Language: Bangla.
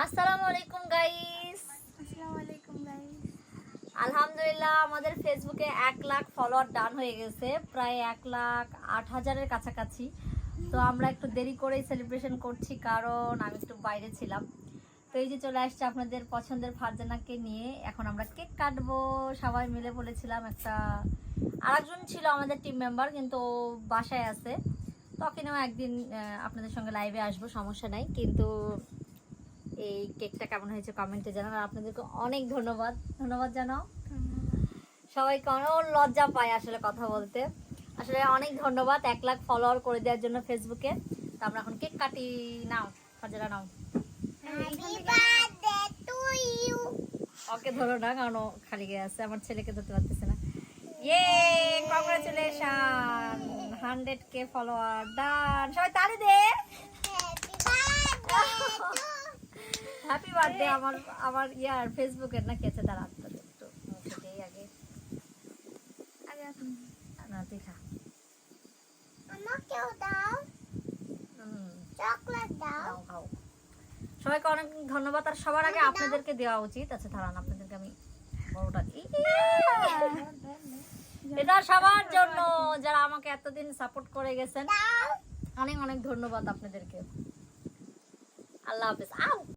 আসসালামু আলাইকুম গাইস। আসসালামু আলাইকুম গাইস। আলহামদুলিল্লাহ আমাদের ফেসবুকে 1 লাখ ফলোয়ার ডান হয়ে গেছে, প্রায় 1,08,000-এর কাছাকাছি। তো আমরা একটু দেরি করেই সেলিব্রেশন করছি, কারণ আমি একটু বাইরে ছিলাম। তো এই যে চলে আসছে আপনাদের পছন্দের ফারজানাকে নিয়ে। এখন আমরা কেক কাটবো, সবাই মিলে বলেছিলাম। আরেকজন ছিল আমাদের টিম মেম্বার, কিন্তু ও বাসায় আছে। তখনও একদিন আপনাদের সঙ্গে লাইভে আসবো, সমস্যা নাই। কিন্তু এই কেকটা কেমন হয়েছে কমেন্টে জানান। আর আপনাদেরকে অনেক ধন্যবাদ জানাও সবাইকে। অনেক লজ্জা পায় আসলে কথা বলতে। আসলে অনেক ধন্যবাদ 1 লাখ ফলোয়ার করে দেওয়ার জন্য ফেসবুকে। তো আমরা এখন কেক কাটি। নাও ফারজানা নাও। ওকে ধরো না, কারণ ও খালি গিয়ে আছে, আমার ছেলেকে ধরতে পারতেছে না। ইয়ে, কংগ্রাচুলেশন, 100K ফলোয়ার ডান। সবাই তালি দে। Happy birthday. আমার ইয়ার ফেসবুকের নাকি আছে, দাঁড়া একটু মুখে দেই আগে। না তুই খা। আমাকেও দাও, চকলেট দাও। খাও। সবাইকে অনেক ধন্যবাদ। আর সবার আগে আপনাদেরকে দেওয়া উচিত। আচ্ছা দাঁড়ান, আপনাদেরকে আমি বড়টা দিই। এটা সবার জন্য যারা আমাকে এতদিন সাপোর্ট করে গেছেন। অনেক অনেক ধন্যবাদ আপনাদেরকে। আল্লাহ হাফেজ।